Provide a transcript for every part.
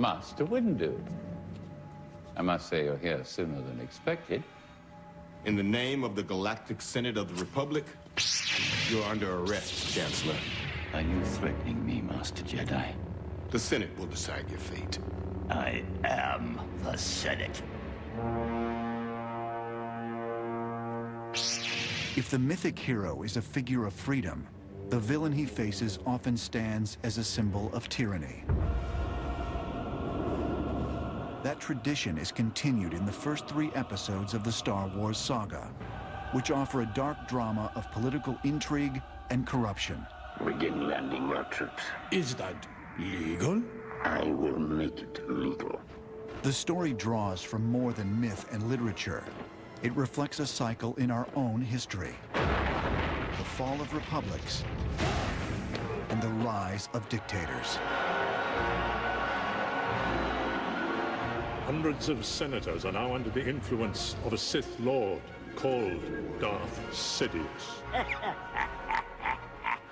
Master Windu. I must say you're here sooner than expected. In the name of the Galactic Senate of the Republic, you're under arrest, Chancellor. Are you threatening me, Master Jedi? The Senate will decide your fate. I am the Senate. If the mythic hero is a figure of freedom, the villain he faces often stands as a symbol of tyranny. That tradition is continued in the first 3 episodes of the Star Wars saga, which offer a dark drama of political intrigue and corruption. Begin landing your troops. Is that legal? I will make it legal. The story draws from more than myth and literature. It reflects a cycle in our own history. The fall of republics and the rise of dictators. Hundreds of senators are now under the influence of a Sith Lord called Darth Sidious.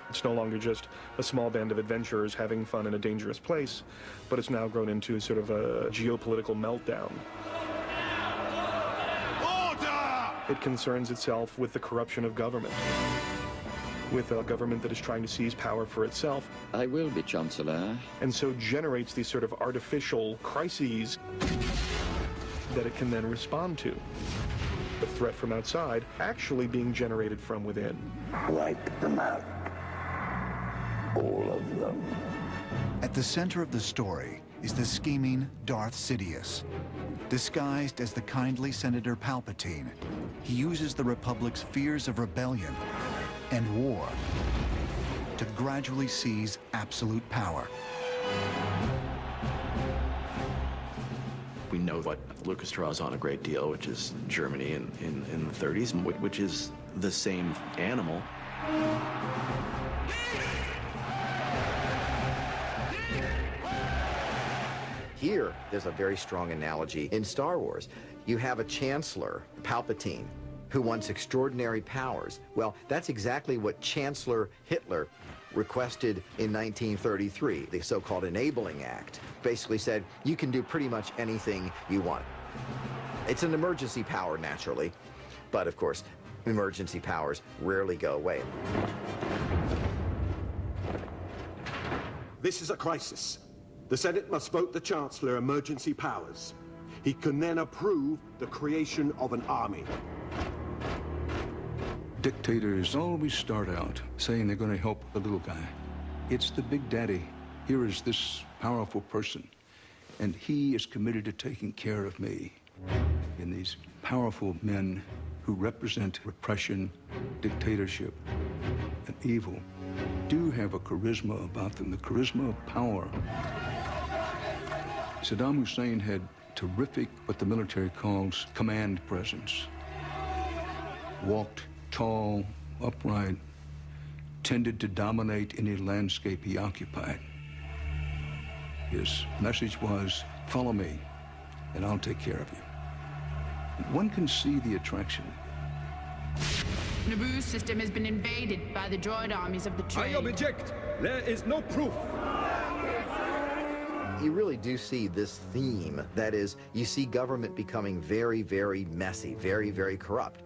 It's no longer just a small band of adventurers having fun in a dangerous place, but it's now grown into sort of a geopolitical meltdown. Order! It concerns itself with the corruption of government, with a government that is trying to seize power for itself. I will be Chancellor. And so generates these sort of artificial crises that it can then respond to. The threat from outside actually being generated from within. Wipe them out. All of them. At the center of the story is the scheming Darth Sidious. Disguised as the kindly Senator Palpatine, he uses the Republic's fears of rebellion and war to gradually seize absolute power. We know what Lucas draws on a great deal, which is Germany in the 30s, which is the same animal. Here, there's a very strong analogy. In Star Wars, you have a Chancellor, Palpatine, who wants extraordinary powers. Well, that's exactly what Chancellor Hitler requested in 1933, the so-called Enabling Act. Basically said, you can do pretty much anything you want. It's an emergency power, naturally, but of course, emergency powers rarely go away. This is a crisis. The Senate must vote the Chancellor emergency powers. He can then approve the creation of an army. Dictators always start out saying they're going to help the little guy. It's the big daddy. Here is this powerful person, and he is committed to taking care of me. And these powerful men who represent repression, dictatorship, and evil do have a charisma about them, the charisma of power. Saddam Hussein had terrific, what the military calls, command presence. Walked tall, upright, tended to dominate any landscape he occupied. His message was, follow me, and I'll take care of you. One can see the attraction. Naboo's system has been invaded by the droid armies of the Trade. I object. There is no proof. You really do see this theme. That is, you see government becoming very, very messy, very, very corrupt.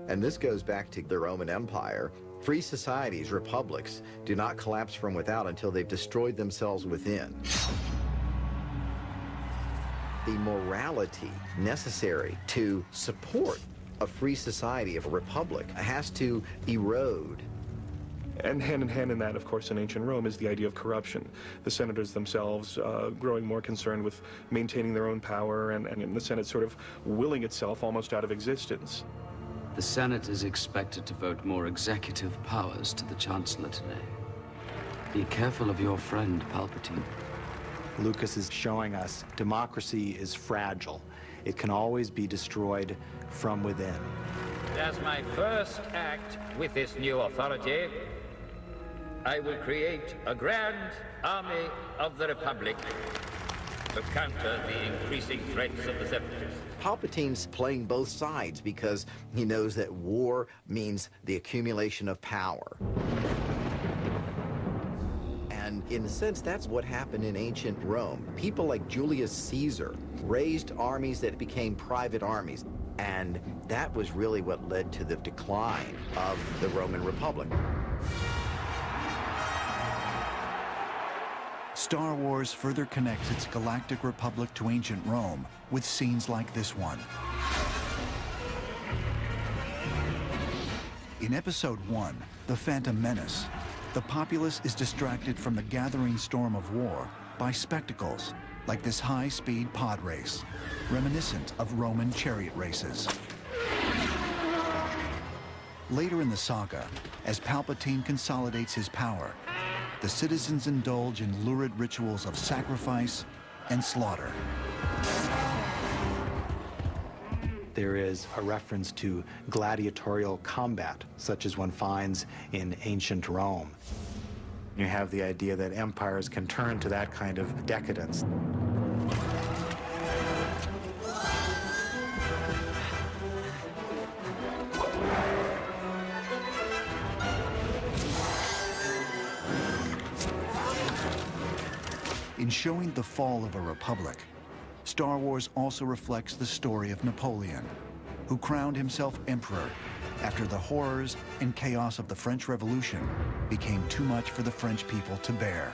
And this goes back to the Roman Empire. Free societies, republics, do not collapse from without until they've destroyed themselves within. The morality necessary to support a free society, of a republic, has to erode. And hand in hand in that, of course, in ancient Rome is the idea of corruption. The senators themselves growing more concerned with maintaining their own power, and the Senate sort of willing itself almost out of existence. The Senate is expected to vote more executive powers to the Chancellor today. Be careful of your friend, Palpatine. Lucas is showing us democracy is fragile. It can always be destroyed from within. As my first act with this new authority, I will create a grand army of the Republic to counter the increasing threats of the Separatists. Palpatine's playing both sides because he knows that war means the accumulation of power. And In a sense, that's what happened in ancient Rome. People like Julius Caesar raised armies that became private armies, and that was really what led to the decline of the Roman Republic. Star Wars further connects its galactic republic to ancient Rome with scenes like this one. In Episode 1, The Phantom Menace, the populace is distracted from the gathering storm of war by spectacles like this high-speed pod race, reminiscent of Roman chariot races. Later in the saga, as Palpatine consolidates his power, the citizens indulge in lurid rituals of sacrifice and slaughter. There is a reference to gladiatorial combat, such as one finds in ancient Rome. You have the idea that empires can turn to that kind of decadence. In showing the fall of a republic, Star Wars also reflects the story of Napoleon, who crowned himself emperor after the horrors and chaos of the French Revolution became too much for the French people to bear.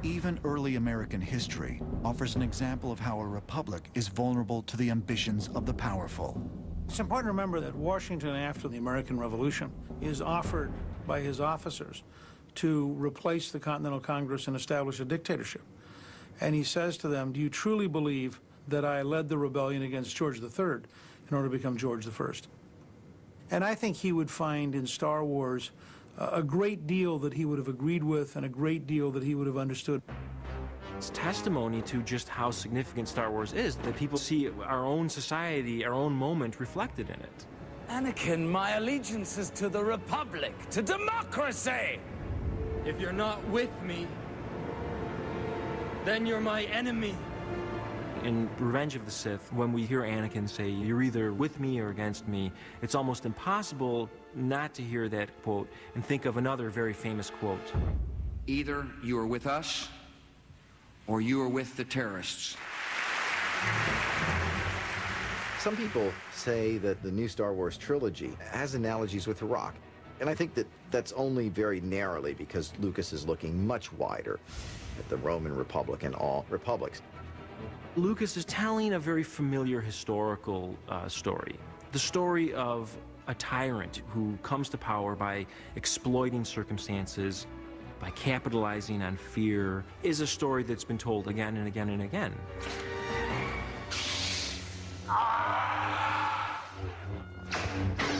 Even early American history offers an example of how a republic is vulnerable to the ambitions of the powerful. It's important to remember that Washington, after the American Revolution, is offered by his officers to replace the Continental Congress and establish a dictatorship. And he says to them, do you truly believe that I led the rebellion against George III in order to become George I? And I think he would find in Star Wars a great deal that he would have agreed with and a great deal that he would have understood. It's testimony to just how significant Star Wars is, that people see our own society, our own moment reflected in it. Anakin, my allegiance is to the Republic, to democracy! If you're not with me, then you're my enemy. In Revenge of the Sith, when we hear Anakin say, you're either with me or against me, it's almost impossible not to hear that quote and think of another very famous quote. Either you are with us, or you are with the terrorists. Some people say that the new Star Wars trilogy has analogies with Iraq. And I think that that's only very narrowly because Lucas is looking much wider at the Roman Republic and all republics. Lucas is telling a very familiar historical story. The story of a tyrant who comes to power by exploiting circumstances, by capitalizing on fear, is a story that's been told again and again and again.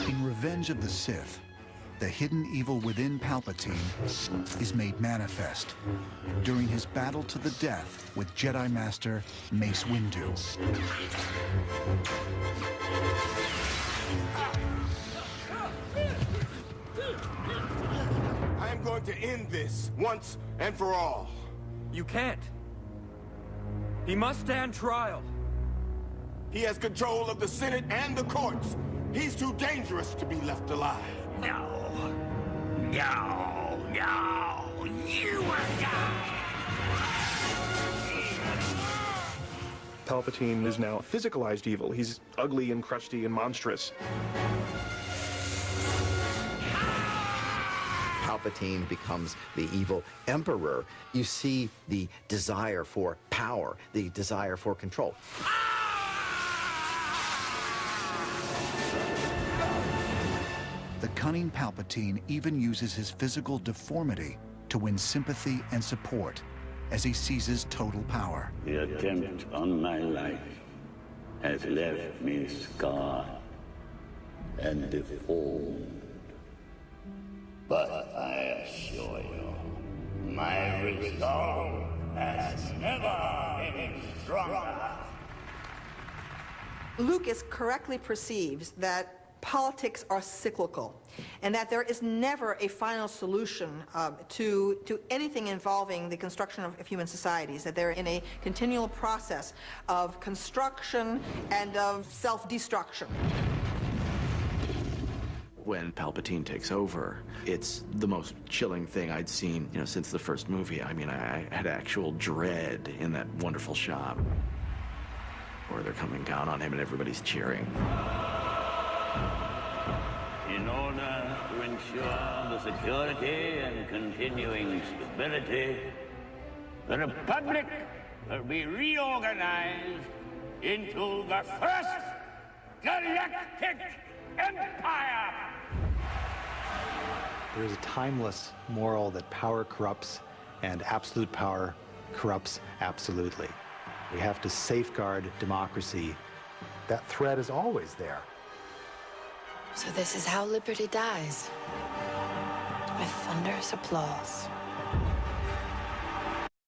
In Revenge of the Sith, the hidden evil within Palpatine is made manifest during his battle to the death with Jedi Master Mace Windu. I am going to end this once and for all. You can't. He must stand trial. He has control of the Senate and the courts. He's too dangerous to be left alive. No. No, no, you will die! Palpatine is now physicalized evil. He's ugly and crusty and monstrous. Palpatine becomes the evil emperor. You see the desire for power, the desire for control. The cunning Palpatine even uses his physical deformity to win sympathy and support as he seizes total power. The attempt on my life has left me scarred and deformed. But I assure you, my resolve has never been stronger. Lucas correctly perceives that politics are cyclical, and that there is never a final solution to anything involving the construction of human societies, that they're in a continual process of construction and of self-destruction. when Palpatine takes over, it's the most chilling thing I'd seen, since the first movie. I mean, I had actual dread in that wonderful shot where they're coming down on him and everybody's cheering. In order to ensure the security and continuing stability, the Republic will be reorganized into the First Galactic Empire! There is a timeless moral that power corrupts and absolute power corrupts absolutely. We have to safeguard democracy. That threat is always there. So this is how liberty dies. With thunderous applause.